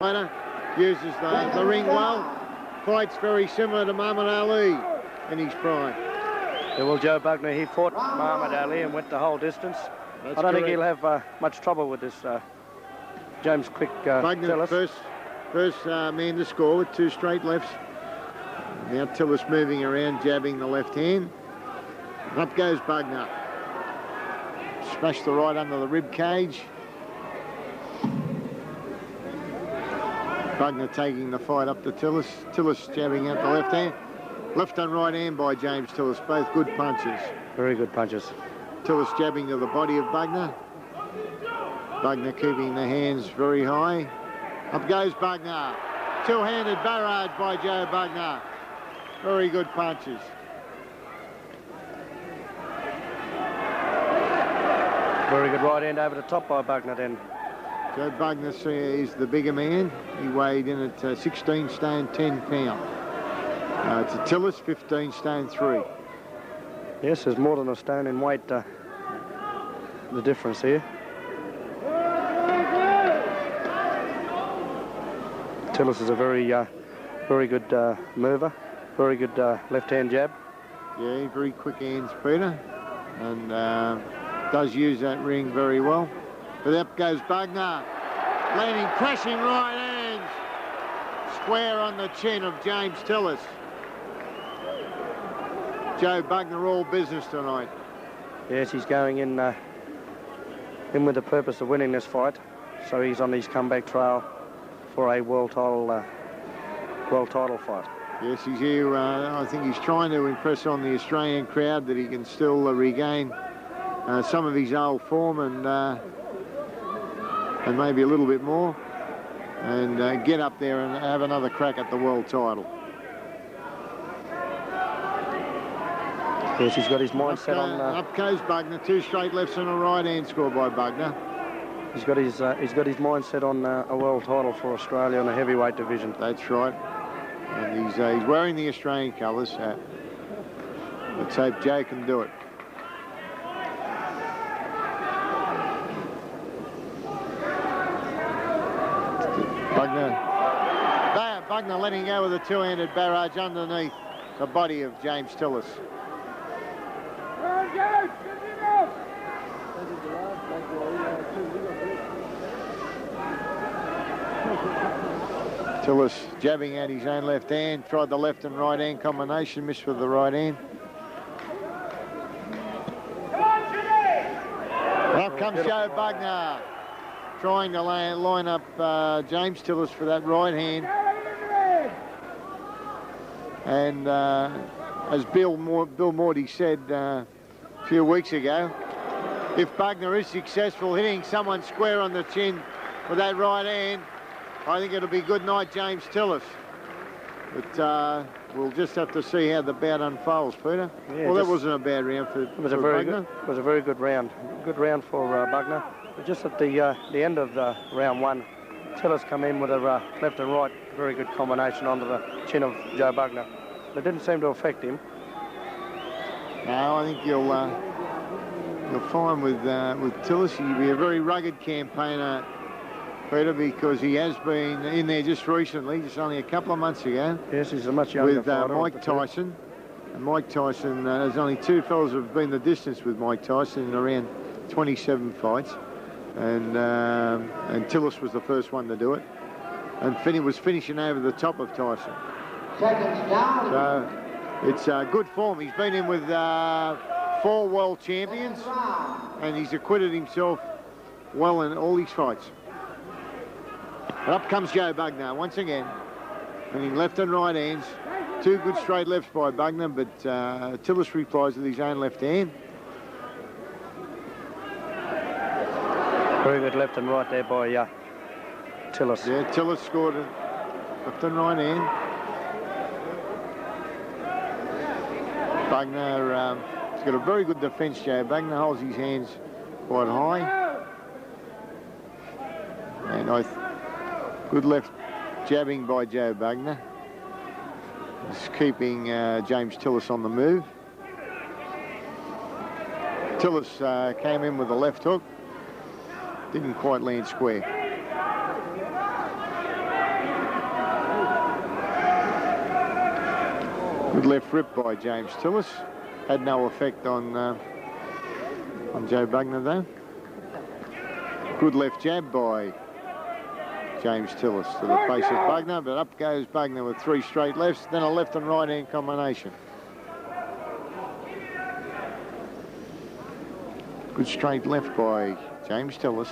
fighter, uses the ring well, fights very similar to Muhammad Ali in his prime. Yeah, well, Joe Bugner, he fought Muhammad Ali and went the whole distance. That's I don't think correct. he'll have much trouble with this James Quick Bugner, Tillis. first man to score with 2 straight lefts. Now Tillis moving around, jabbing the left hand. Up goes Bugner. Smashed the right under the rib cage. Bugner taking the fight up to Tillis. Tillis jabbing out the left hand. Left and right hand by James Tillis, both good punches. Very good punches. Tillis jabbing to the body of Bugner. Bugner keeping the hands very high. Up goes Bugner. Two-handed barrage by Joe Bugner. Very good punches. Very good right hand over the top by Bugner then. Joe Bugner is the bigger man. He weighed in at 16 stone 10 pounds. It's a Tillis 15 stone 3. Yes, there's more than a stone in weight, the difference here. Tillis is a very good mover, very good left-hand jab. Yeah, very quick hands, Peter, and does use that ring very well. But up goes Bugner, landing crashing right hands, square on the chin of James Tillis. Joe Bugner all business tonight. Yes, he's going in with the purpose of winning this fight, so he's on his comeback trail for a world title fight. Yes, he's here. I think he's trying to impress on the Australian crowd that he can still regain some of his old form and maybe a little bit more, and get up there and have another crack at the world title. Yes, he's got his mind set on. Up goes Bugner, 2 straight lefts and a right hand score by Bugner. He's got his mind set on a world title for Australia in the heavyweight division. That's right, and he's wearing the Australian colours. Let's hope Joe can do it. Bugner letting go with a 2-handed barrage underneath the body of James Tillis. Tillis jabbing out his own left hand, tried the left and right hand combination, missed with the right hand. Up comes Joe Bugner, trying to line up James Tillis for that right hand. And as Bill Morty said a few weeks ago, if Bugner is successful hitting someone square on the chin with that right hand, I think it'll be good night, James Tillis. But we'll just have to see how the bout unfolds, Peter. Yeah, well, that wasn't a bad round for Bugner. It was a very good round. Good round for Bugner. But just at the end of round 1, Tillis come in with a left and right, very good combination onto the chin of Joe Bugner. It didn't seem to affect him. No, I think you'll find with Tillis, he'll be a very rugged campaigner, Peter, because he has been in there just recently, just only a couple of months ago. Yes, he's a much younger fighter. Mike Tyson. And Mike Tyson, there's only 2 fellas who have been the distance with Mike Tyson in around 27 fights. And Tillis was the first one to do it. And Finney was finishing over the top of Tyson. So it's good form. He's been in with 4 world champions, and he's acquitted himself well in all his fights. But up comes Joe Bugner once again, winning left and right hands. 2 good straight lefts by Bugner, but Tillis replies with his own left hand. Very good left and right there by Tillis. Yeah, Tillis scored a left and right hand. Bugner, he's got a very good defence, Joe. Bugner holds his hands quite high. And good left jabbing by Joe Bugner. He's keeping James Tillis on the move. Tillis came in with a left hook. Didn't quite land square. Good left rip by James Tillis. Had no effect on Joe Bugner though. Good left jab by James Tillis to the face of Bugner, but up goes Bugner with 3 straight lefts, then a left and right hand combination. Good straight left by James Tillis.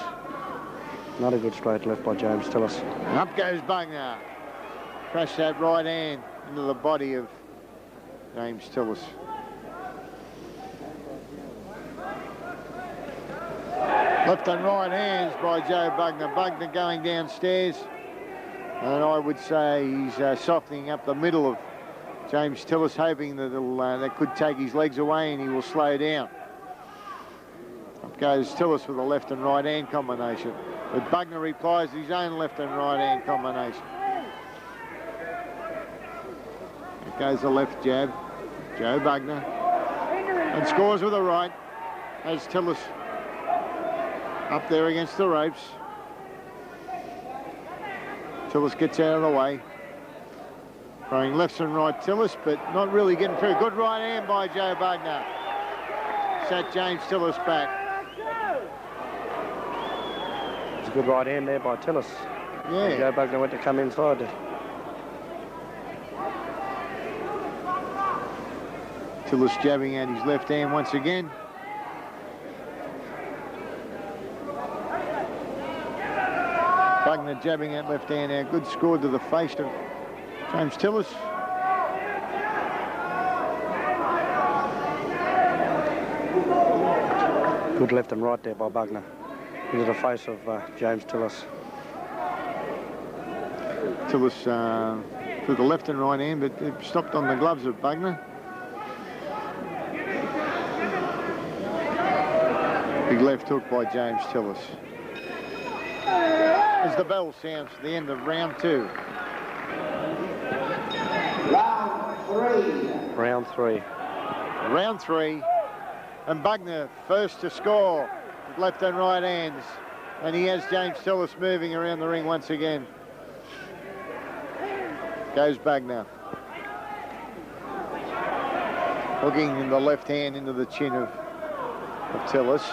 Not a good straight left by James Tillis. And up goes Bugner. Crash that right hand into the body of James Tillis. Left and right hands by Joe Bugner. Bugner going downstairs. And I would say he's softening up the middle of James Tillis, hoping that that could take his legs away and he will slow down. Up goes Tillis with a left and right hand combination. But Bugner replies his own left and right hand combination. It goes the left jab. Joe Bugner. And scores with a right as Tillis up there against the ropes. Tillis gets out of the way. Throwing lefts and right Tillis, but not really getting through. Good right hand by Joe Bugner. Sat James Tillis back. It's a good right hand there by Tillis. Yeah. Joe Bugner went to come inside. Tillis jabbing out his left hand once again. Bugner jabbing that left hand out. Good score to the face of James Tillis. Good left and right there by Bugner into the face of James Tillis. Tillis through the left and right hand, but it stopped on the gloves of Bugner. Big left hook by James Tillis. As the bell sounds for the end of round 2. Round 3. Round 3. And Bugner first to score with left and right hands. And he has James Tillis moving around the ring once again. Goes Bugner. Hooking the left hand into the chin of Tillis.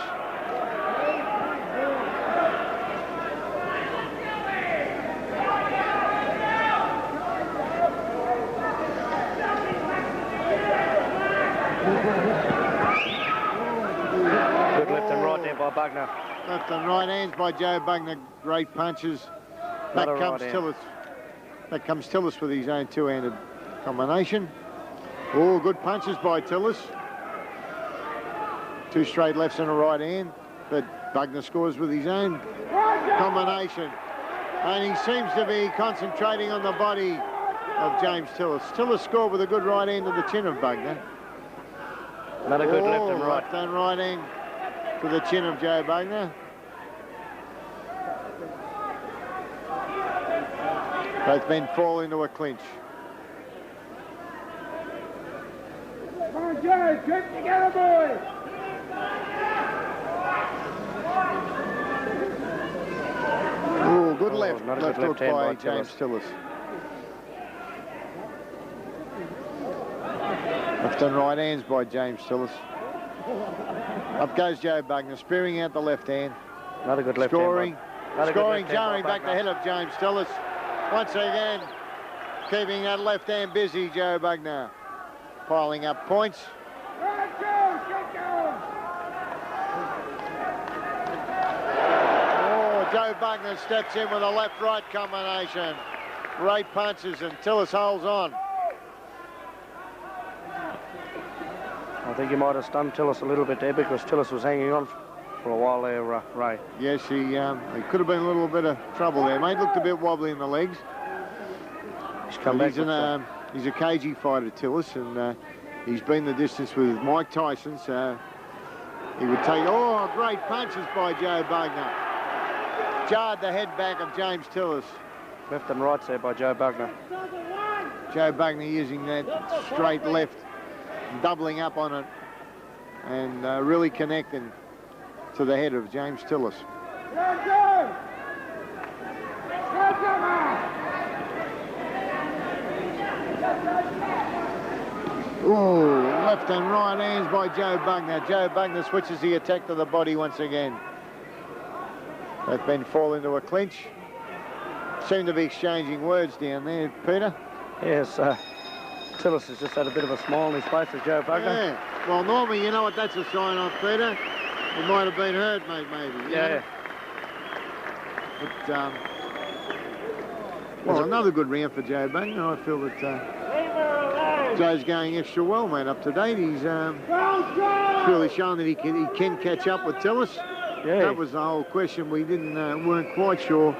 Good left and right there by Bugner. Left and right hands by Joe Bugner. Great punches. Back comes Tillis. Back comes Tillis with his own two-handed combination. Oh, good punches by Tillis. 2 straight lefts and a right hand. But Bugner scores with his own combination. And he seems to be concentrating on the body of James Tillis. Tillis scored with a good right hand to the chin of Bugner. Another good left and right. Left and right hand to the chin of Joe Bugner. Both men fall into a clinch. Come on, Joe, keep together, boys. Oh, good left left hook hand by by James Tillis. Left and right hands by James Tillis. Up goes Joe Bugner, spearing out the left hand. Another good left scoring, hand. Scoring, jarring back the head of James Tillis. Once again, keeping that left hand busy, Joe Bugner. Piling up points. Oh, Joe Bugner steps in with a left-right combination. Great punches, and Tillis holds on. I think he might have stunned Tillis a little bit there because Tillis was hanging on for a while there, Ray. Yes, he could have been a little bit of trouble there, mate. Looked a bit wobbly in the legs. He's come back. He's a cagey fighter, Tillis, and he's been the distance with Mike Tyson, so he would take... Oh, great punches by Joe Bugner. Jarred the head back of James Tillis. Left and right there by Joe Bugner. Joe Bugner using that straight left, doubling up on it, and really connecting to the head of James Tillis. Ooh, left and right hands by Joe Bugner. Joe Bugner switches the attack to the body once again. Both men fall into a clinch. Seem to be exchanging words down there, Peter. Yes, Tillis has just had a bit of a smile on his face at Joe Bugner. Yeah. Well, normally, you know what that's a sign of, Peter? He might have been hurt, mate, maybe. Yeah. But, well, another good round for Joe Bugner. I feel that Joe's going extra well, mate, up to date. He's really shown that he can catch up with Tillis. Yeah. That was the whole question. We weren't quite sure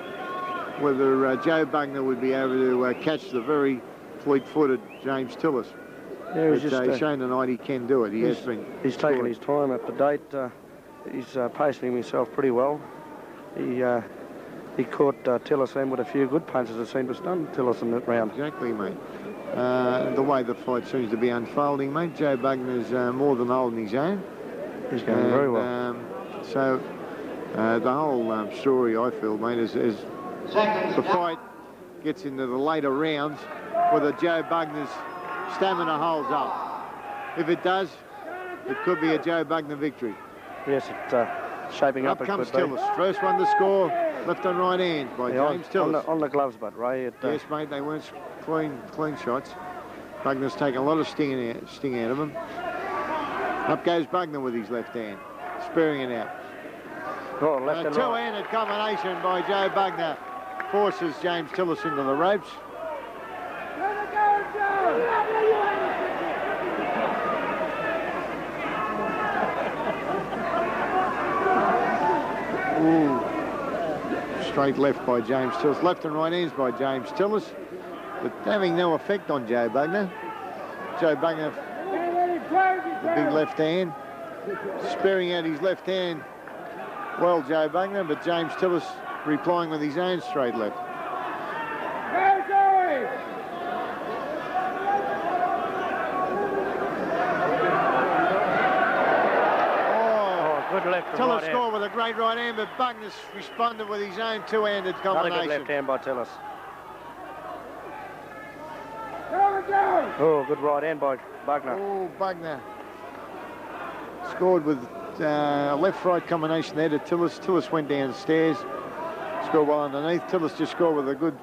whether Joe Bugner would be able to catch the very fleet-footed James Tillis. Yeah, he's just shown tonight he can do it. He's taken his time up to date. He's pacing himself pretty well. He caught Tillis in with a few good punches that seemed to stun Tillis in that round. Exactly, mate. The way the fight seems to be unfolding, mate, Joe Bugner's more than holding his own. He's going very well. So the whole story, I feel, mate, is the fight gets into the later rounds whether Joe Bugner's stamina holds up. If it does, it could be a Joe Bugner victory. Yes, it's shaping up. Up comes Tillis. First one to score, left and right hand by James Tillis. On the gloves, but Ray. Yes, mate, they weren't clean shots. Bugner's taken a lot of sting out of him. Up goes Bugner with his left hand, spearing it out. Oh, left and right. Two-handed combination by Joe Bugner forces James Tillis into the ropes. Ooh. Straight left by James Tillis. Left and right hands by James Tillis, but having no effect on Joe Bugner. Joe Bugner, the big left hand, sparing out his left hand. Well, Joe Bugner, but James Tillis replying with his own straight left. Good left and Tillis right scored with a great right hand, but Bugner's responded with his own two-handed combination. Another good left hand by Tillis. Oh, good right hand by Bugner. Oh, Bugner scored with a left-right combination there to Tillis. Tillis went downstairs, scored well underneath. Tillis just scored with a good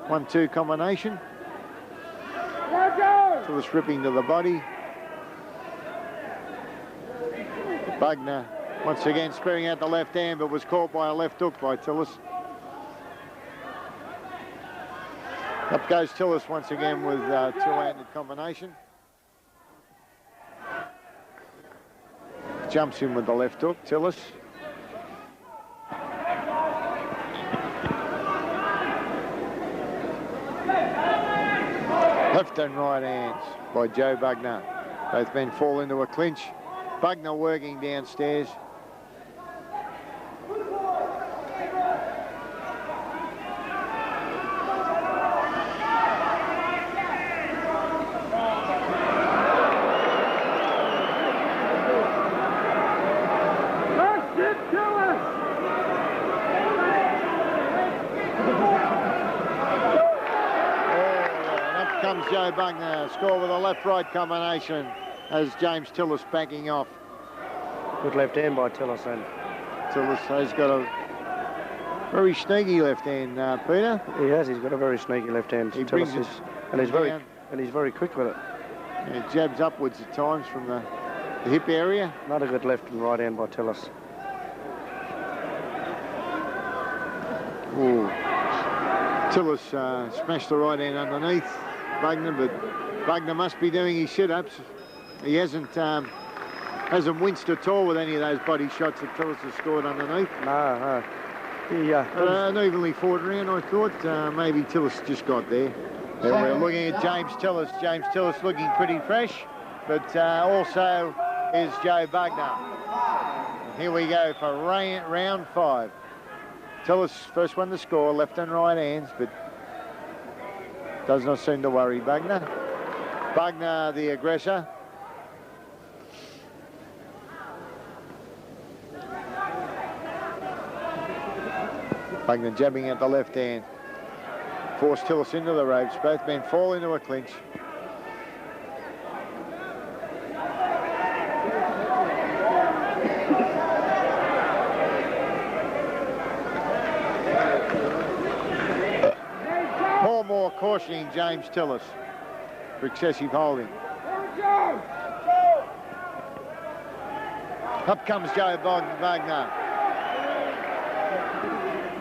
1-2 combination. Tillis ripping to the body. Bugner once again sparing out the left hand, but was caught by a left hook by Tillis. Up goes Tillis once again with two-handed combination. Jumps in with the left hook, Tillis. Left and right hands by Joe Bugner. Both men fall into a clinch. Bugner working downstairs. Joe Bugner score with a left-right combination as James Tillis backing off. Good left hand by Tillis, and Tillis has got a very sneaky left hand, Peter. He has. He's got a very sneaky left hand. He brings it and he's very quick with it. Yeah, jabs upwards at times from the hip area. Another good left and right hand by Tillis. Ooh. Tillis smashed the right hand underneath Bugner, but Bugner must be doing his sit-ups. He hasn't winced at all with any of those body shots that Tillis has scored underneath. No. An evenly fought round, I thought. Maybe Tillis just got there. And we're looking at James Tillis. James Tillis looking pretty fresh, but also is Joe Bugner. Here we go for round 5. Tillis, first one to score, left and right hands, but does not seem to worry Bugner. Bugner, the aggressor. Bugner jabbing at the left hand. Forced Tillis into the ropes. Both men fall into a clinch. before cautioning James Tillis for excessive holding. Up comes Joe Bugner,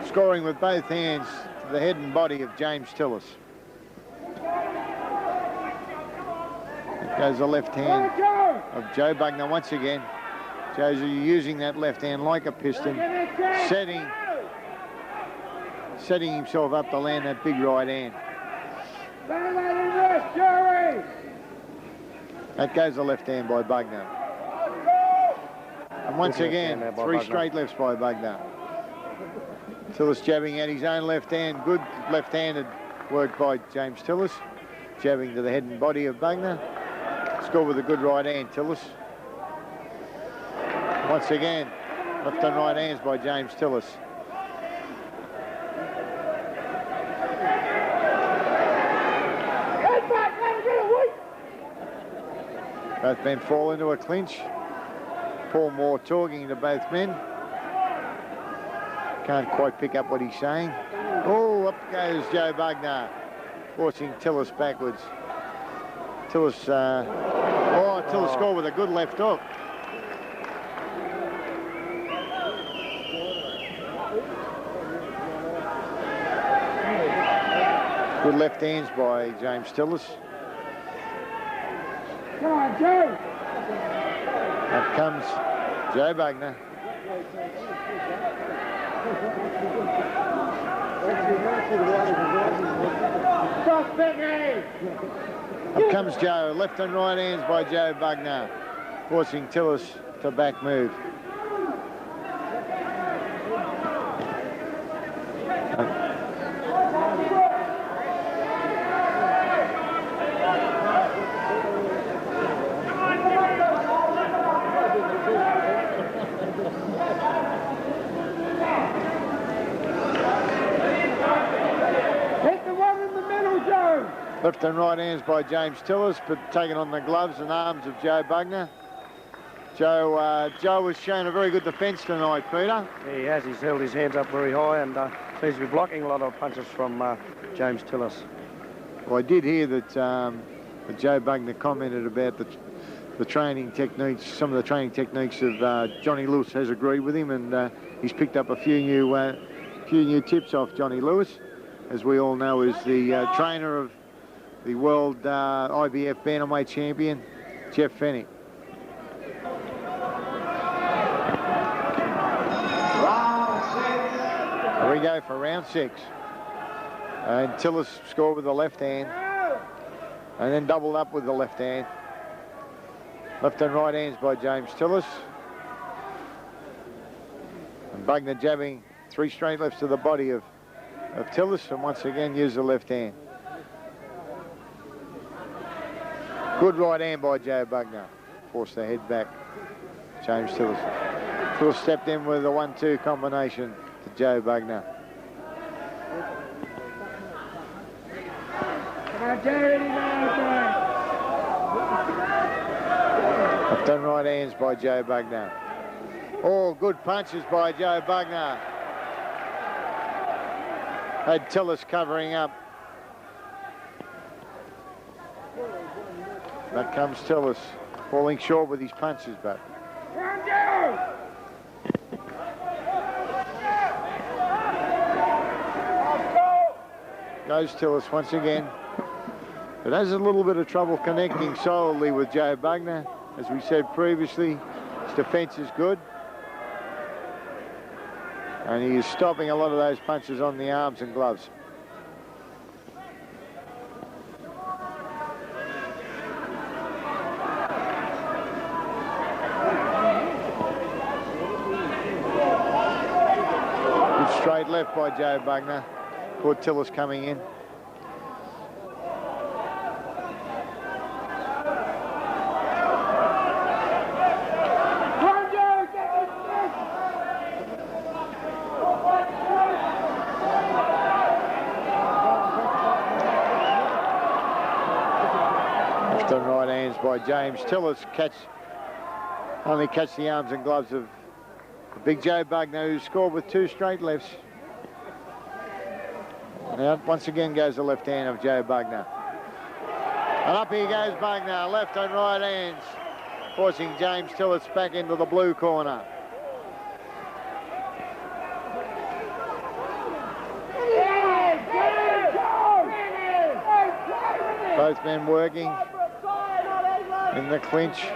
scoring with both hands to the head and body of James Tillis. There goes the left hand of Joe Bugner once again. Joe's using that left hand like a piston, setting himself up to land that big right hand. That goes the left hand by Bugner. And once again, 3 straight lefts by Bugner. Tillis jabbing at his own left hand. Good left-handed work by James Tillis. Jabbing to the head and body of Bugner. Score with a good right hand, Tillis. Once again, left and right hands by James Tillis. Both men fall into a clinch. Paul Moore talking to both men. Can't quite pick up what he's saying. Oh, up goes Joe Bugner, forcing Tillis backwards. Tillis scored with a good left hook. Good left hands by James Tillis. Come on, Joe. Up comes Joe Bugner. Up comes Joe. Left and right hands by Joe Bugner, forcing Tillis to back move. Left and right hands by James Tillis, but taking on the gloves and arms of Joe Bugner. Joe has shown a very good defence tonight, Peter. He has. He's held his hands up very high and seems to be blocking a lot of punches from James Tillis. Well, I did hear that Joe Bugner commented about the training techniques, some of the training techniques of Johnny Lewis has agreed with him, and he's picked up a few new tips off Johnny Lewis, as we all know is the trainer of the world IBF bantamweight champion, Jeff Fennick. Here we go for round 6. And Tillis scored with the left hand, and then doubled up with the left hand. Left and right hands by James Tillis. And Bugner jabbing 3 straight lefts to the body of Tillis, and once again use the left hand. Good right hand by Joe Bugner. Forced the head back. James Tillis. Tillis stepped in with a 1-2 combination to Joe Bugner. Left and right hands by Joe Bugner. Oh, good punches by Joe Bugner. Had Tillis covering up. Back comes Tillis, falling short with his punches, but goes Tillis once again. But has a little bit of trouble connecting solidly with Joe Bugner. As we said previously, his defence is good. And he is stopping a lot of those punches on the arms and gloves. Straight left by Joe Bugner. Caught Tillis coming in. Left and right hands by James Tillis. Only catch the arms and gloves of Big Joe Bugner, who scored with 2 straight lefts. And out once again goes the left hand of Joe Bugner. And up he goes Bugner, left and right hands, forcing James Tillis back into the blue corner. Both men working in the clinch.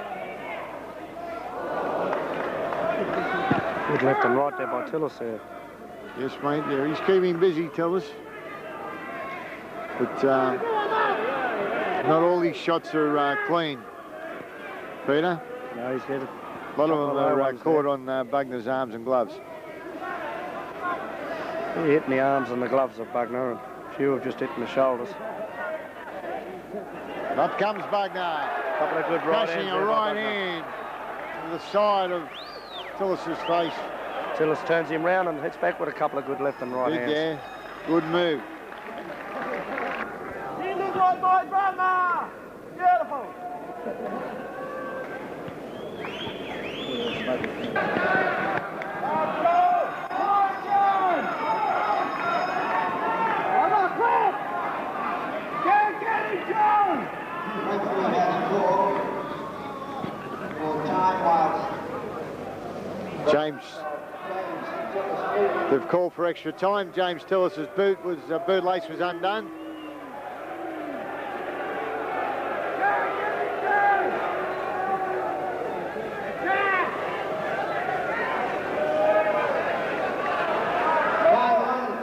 Good left and right there by Tillis there. Yes, mate. Yeah, he's keeping busy, Tillis. But not all these shots are clean. Peter? No, he's hit it. A lot of them are caught on Bugner's arms and gloves. He hit in the arms and the gloves of Bugner, and a few have just hit in the shoulders. Up comes Bugner. Couple of good right Crashing hands a there by right Bugner. hand to the side of Tillis's face. Tillis turns him round and hits back with a couple of good left and right hands. Yeah, good move. You look like my grandma! Beautiful! James, they've called for extra time. James Tillis's bootlace was undone.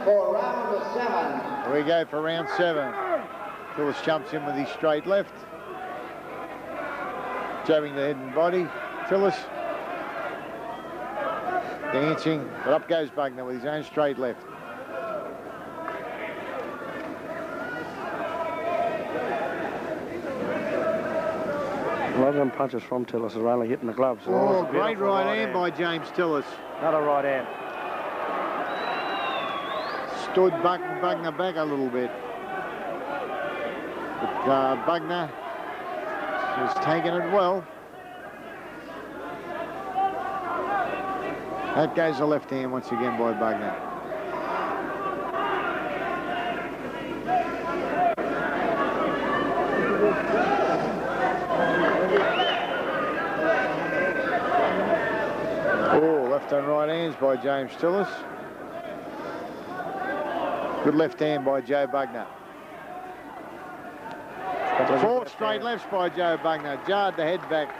For round 7. Here we go for round 7. Tillis jumps in with his straight left, jabbing the head and body. Tillis dancing, but up goes Bugner with his own straight left. A lot of them punches from Tillis are only hitting the gloves. Oh, great right hand by James Tillis. Another right hand. Stood Bugner back a little bit. But Bugner has taken it well. That goes the left hand once again by Bugner. Oh, left and right hands by James Tillis. Good left hand by Joe Bugner. 4 straight lefts by Joe Bugner. Jarred the head back.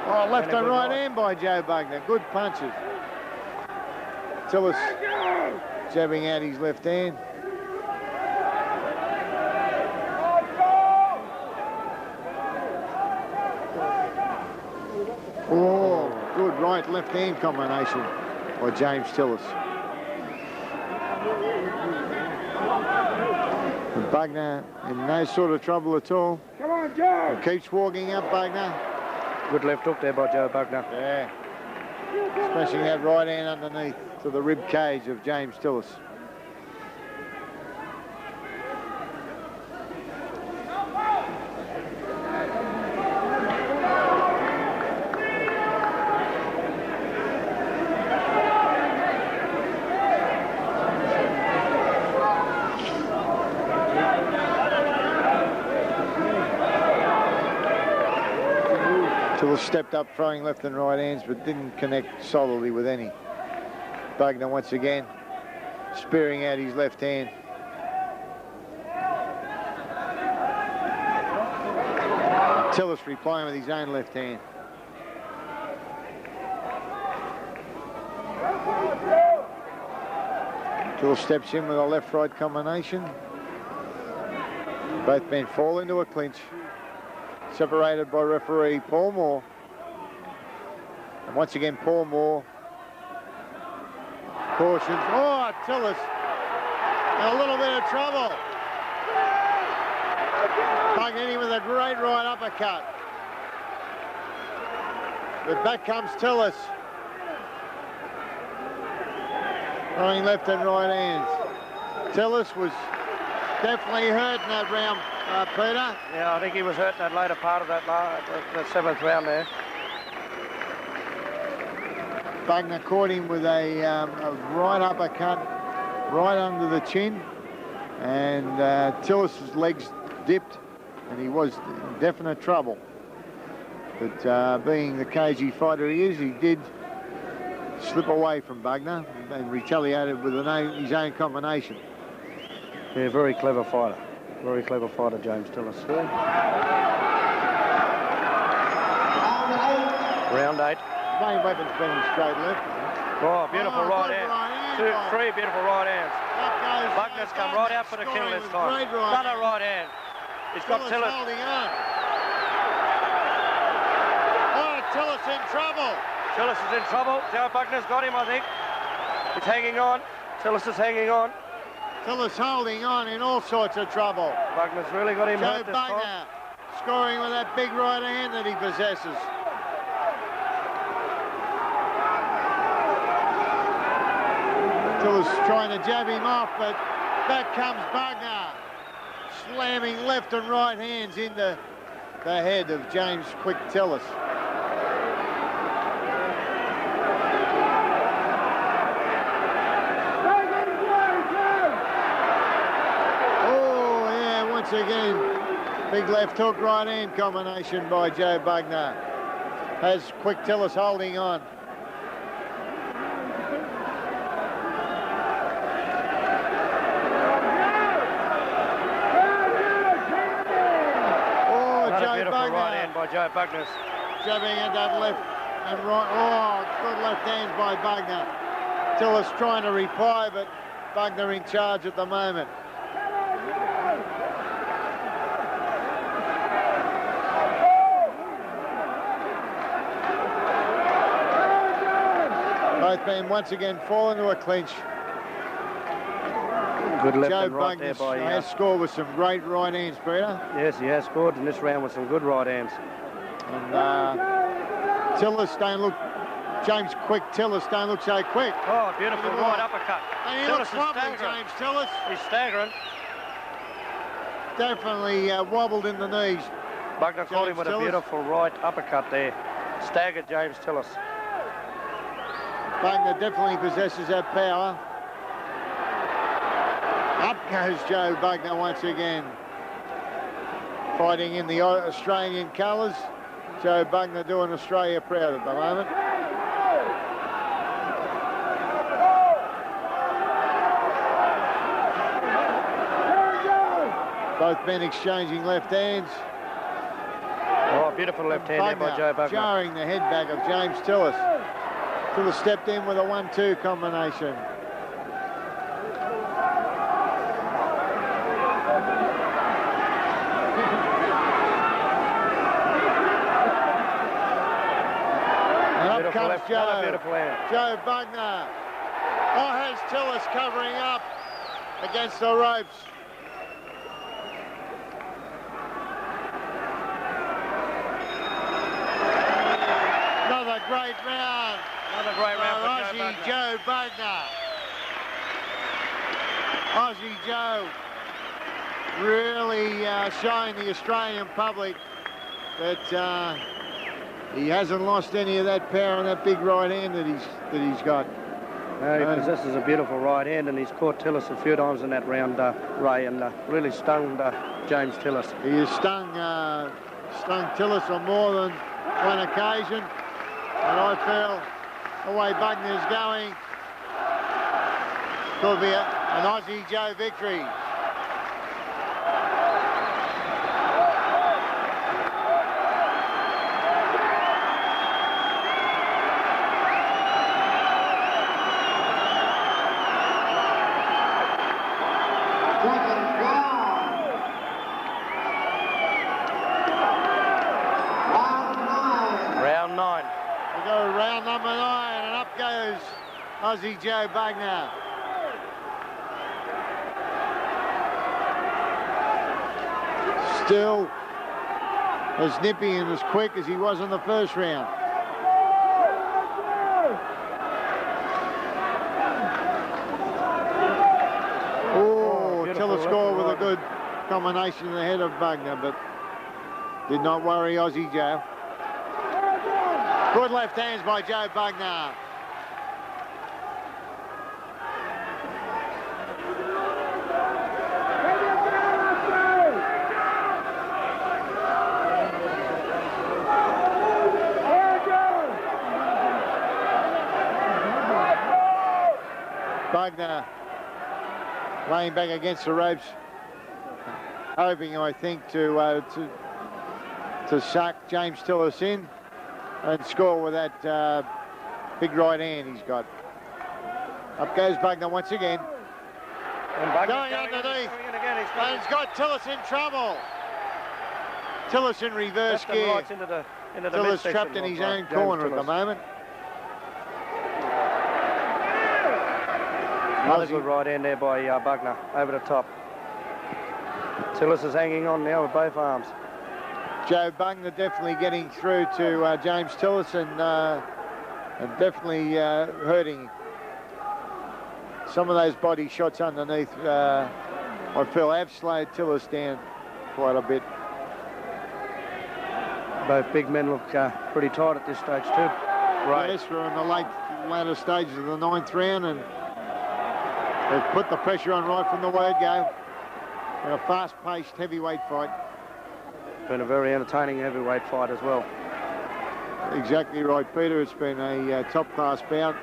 Oh, left and right hand by Joe Bugner. Good punches. Tillis jabbing out his left hand. Oh, good right-left hand combination by James Tillis. And Bugner in no sort of trouble at all. Come on, Joe! Keeps walking up, Bugner. Good left hook there by Joe Bugner. Yeah. Smashing that right hand underneath to the rib cage of James Tillis. Tillis stepped up, throwing left and right hands, but didn't connect solidly with any. Bugner once again spearing out his left hand. Tillis replying with his own left hand. Tillis steps in with a left-right combination. Both men fall into a clinch, separated by referee Paul Moore. And once again, Paul Moore cautions. Oh, Tillis in a little bit of trouble. Bugner hitting with a great right uppercut. But back comes Tillis. Throwing left and right hands. Tillis was definitely hurt in that round, Peter. Yeah, I think he was hurt in that later part of that 7th round there. Bugner caught him with a right uppercut right under the chin, and Tillis's legs dipped, and he was in definite trouble. But being the cagey fighter he is, he did slip away from Bugner and retaliated with his own combination. Yeah, very clever fighter. Very clever fighter, James Tillis. Round 8. Main weapon's been straight left. Oh, beautiful right good hand. right hand. Three beautiful right hands. Bugner's come right out for the kill this time. Another right hand. He's got Tillis. Holding on. Oh, Tillis in trouble. Tillis is in trouble. Joe Bugner's got him, I think. He's hanging on. Tillis is hanging on. Tillis holding on in all sorts of trouble. Bugner's really got him Joe hurt this time. Bugner scoring with that big right hand that he possesses. Tillis trying to jab him off, but back comes Bugner, slamming left and right hands into the head of James Quick Tillis. Oh, yeah, once again, big left hook, right hand combination by Joe Bugner. Has Quick Tillis holding on. Right hand by Joe Bugner. Jabbing at that left and right. Oh, good left hands by Bugner. Tillis trying to reply, but Bugner in charge at the moment. Both men once again fall into a clinch. Good left Joe and right Bugner there by... has scored with some great right hands, Peter. Yes, he has scored in this round with some good right hands. And Tillis don't look... James Quick Tillis don't look so quick. Oh, beautiful right uppercut. And he Tillis looks is wobbly, staggering. James Tillis. He's staggering. Definitely wobbled in the knees. Bugner caught him with a beautiful right uppercut there. Staggered James Tillis. Bugner definitely possesses that power. Up goes Joe Bugner once again. Fighting in the Australian colours. Joe Bugner doing Australia proud at the moment. Both men exchanging left hands. Oh, beautiful left hand there by Joe Bugner. Jarring the head back of James Tillis. Tillis stepped in with a 1-2 combination. And up comes Joe. Joe Bugner. Oh, has Tillis covering up against the ropes. Another great round. Another great round for Aussie Joe Bugner. Aussie Joe really showing the Australian public that he hasn't lost any of that power and that big right hand that he's got. He possesses a beautiful right hand, and he's caught Tillis a few times in that round, Ray, and really stung James Tillis. He has stung Tillis on more than one occasion, and I feel the way Bugner is going could be an Aussie Joe victory. Round number 9, and up goes Aussie Joe Bugner. Still as nippy and as quick as he was in the first round. Oh, Tillis scored with a good combination in the head of Bugner, but did not worry Aussie Joe. Good left hands by Joe Bugner. Bugner laying back against the ropes, hoping, I think, to suck James Tillis in and score with that big right hand he's got. Up goes Bugner once again. And Bugner's Going underneath. And he's got Tillis in trouble. Tillis in reverse gear. Right into the Tillis trapped in his own corner at the moment. Another good right hand there by Bugner over the top. Tillis is hanging on now with both arms. Joe Bugner definitely getting through to James Tillis and definitely hurting. Some of those body shots underneath, I feel, have slowed Tillis down quite a bit. Both big men look pretty tight at this stage too. Right. Yes, we're in the later stages of the 9th round, and they've put the pressure on right from the word go. In a fast-paced heavyweight fight. Been a very entertaining heavyweight fight as well. Exactly right, Peter. It's been a top-class bout.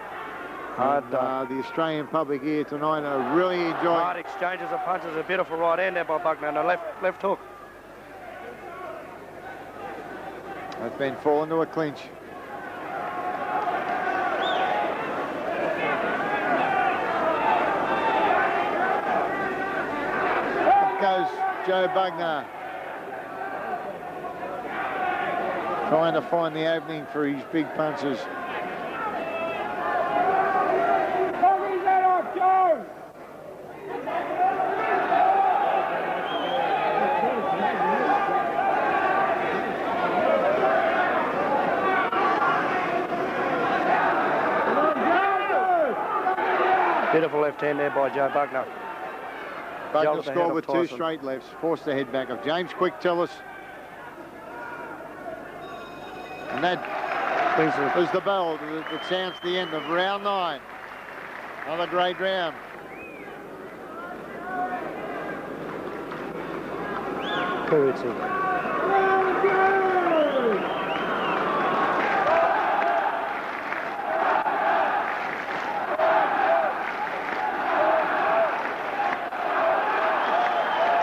And, the Australian public here tonight are really enjoying. Hard exchanges of punches. A beautiful right hand there by Bugner and a left hook. They've been falling to a clinch. Up goes Joe Bugner, trying to find the opening for his big punches. Beautiful left hand there by Joe Bugner. Bugner scored with 2 straight lefts, forced the head back of James Tillis. And that was the bell that sounds the end of round 9. Another great round.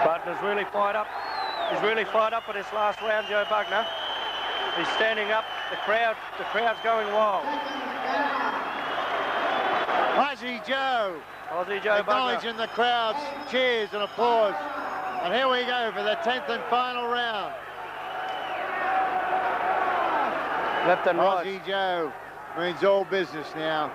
Bugner's really fired up. He's really fired up for this last round, Joe Bugner. He's standing up. The crowd's going wild. Aussie Joe acknowledging Bugner. the crowd's cheers and applause. And here we go for the 10th and final round. Left and right. Aussie Joe means all business now.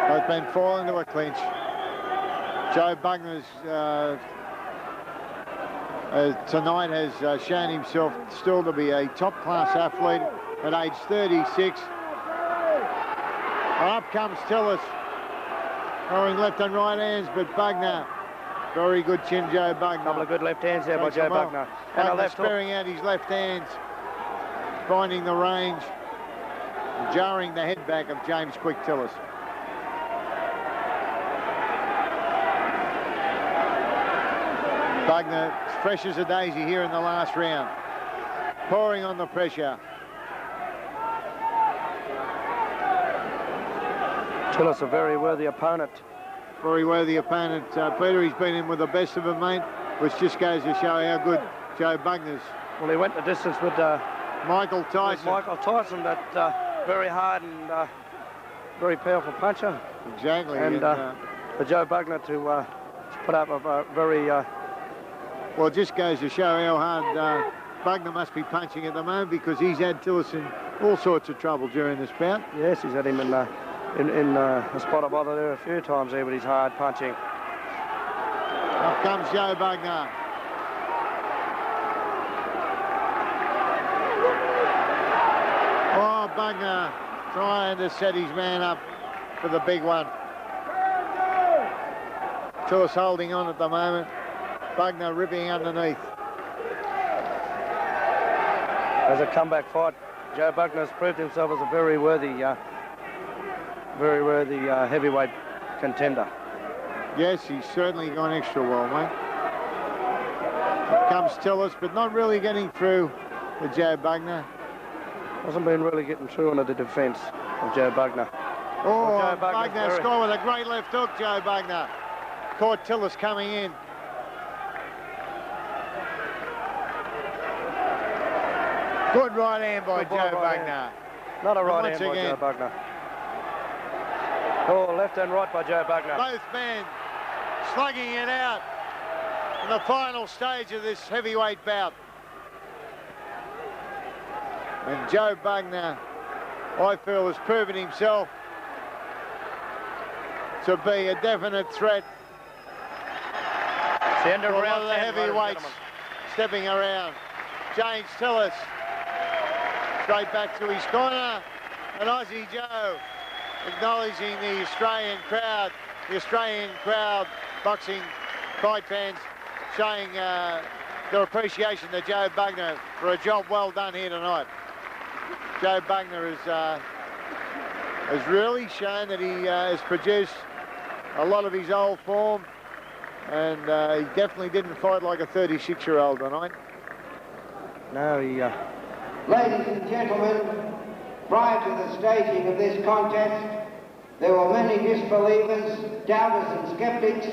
They've been falling to a clinch. Joe Bugner's tonight has shown himself still to be a top-class athlete at age 36. And up comes Tillis, throwing left and right hands, but Bugner, very good chin, Joe Bugner. Couple of good left hands there by Joe Bugner. And a left hook. Sparing out his left hands, finding the range, jarring the head back of James Tillis. Bugner, fresh as a daisy here in the last round, pouring on the pressure. Tillis, a very worthy opponent. Very worthy opponent. Peter, he's been in with the best of them, mate, which just goes to show how good Joe Bugner's. Well, he went the distance with Michael Tyson. That very hard and very powerful puncher. Exactly. And for Joe Bugner to put up a very... Well, it just goes to show how hard Bugner must be punching at the moment, because he's had Tillis in all sorts of trouble during this bout. Yes, he's had him in a spot of bother there a few times there with his hard punching. Up comes Joe Bugner. Oh, Bugner trying to set his man up for the big one. Tillis holding on at the moment. Bugner ripping underneath. As a comeback fight, Joe Bugner has proved himself as a very worthy heavyweight contender. Yes, he's certainly gone extra well, mate. Here comes Tillis, but not really getting through with Joe Bugner. Hasn't been really getting through into the defence of Joe Bugner. Oh, Joe Bugner scored with a great left hook, Joe Bugner. Caught Tillis coming in. Good right hand by Joe Bugner. Not a right hand by Joe Bugner. Oh, left and right by Joe Bugner. Both men slugging it out in the final stage of this heavyweight bout. And Joe Bugner, I feel, has proven himself to be a definite threat. It's the end of round 10, the heavyweights stepping around. James Tillis straight back to his corner, and Aussie Joe acknowledging the Australian crowd, boxing fight fans, showing their appreciation to Joe Bugner for a job well done here tonight. Joe Bugner has really shown that he has produced a lot of his old form, and he definitely didn't fight like a 36-year-old tonight. No, he... Ladies and gentlemen, prior to the staging of this contest, there were many disbelievers, doubters and skeptics.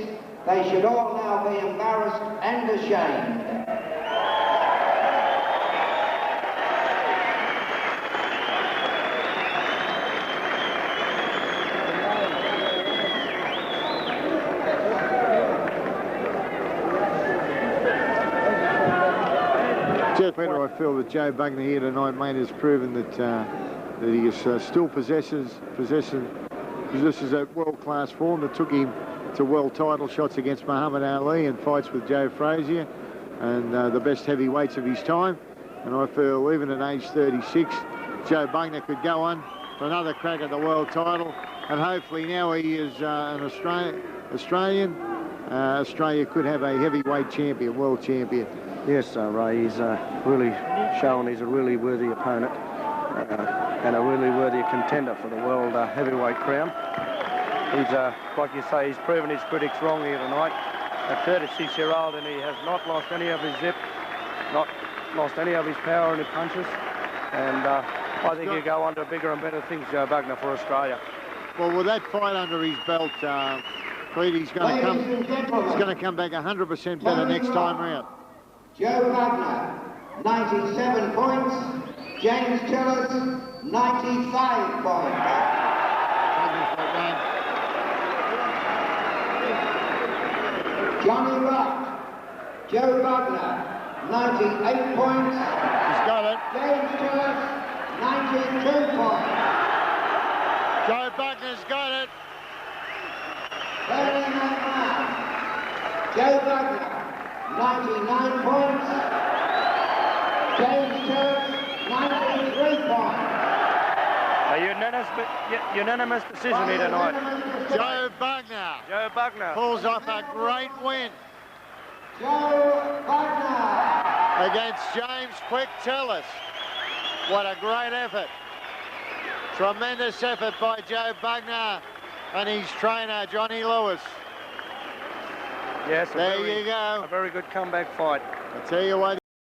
They should all now be embarrassed and ashamed. Just better, I feel that Joe Bugner here tonight, mate, has proven that he is still possesses that world-class form that took him to world title shots against Muhammad Ali and fights with Joe Frazier and the best heavyweights of his time. And I feel even at age 36, Joe Bugner could go on for another crack at the world title. And hopefully now he is an Australian. Australia could have a heavyweight champion, world champion. Yes, Ray, he's really shown he's a really worthy opponent and a really worthy contender for the world heavyweight crown. He's, like you say, he's proven his critics wrong here tonight. A 36-year-old, and he has not lost any of his zip, not lost any of his power in his punches. And I think he'll go on to bigger and better things, Joe Bugner, for Australia. Well, with that fight under his belt, Clete, he's going to come back 100% better next time round. Joe Bugner, 97 points. James Tillis, 95 points. Johnny Rock, Joe Bugner, 98 points. He's got it. James Tillis, 92 points. Joe Bugner's got it. Turning that round. Joe Bugner, 99 points. James Tillis, 93 points. A unanimous decision here tonight. Joe Bugner. Joe Bugner pulls off a great win. Joe Bugner Against James Quick Tillis. What a great effort. Tremendous effort by Joe Bugner and his trainer, Johnny Lewis. Yes, there you go. A very good comeback fight. I tell you what.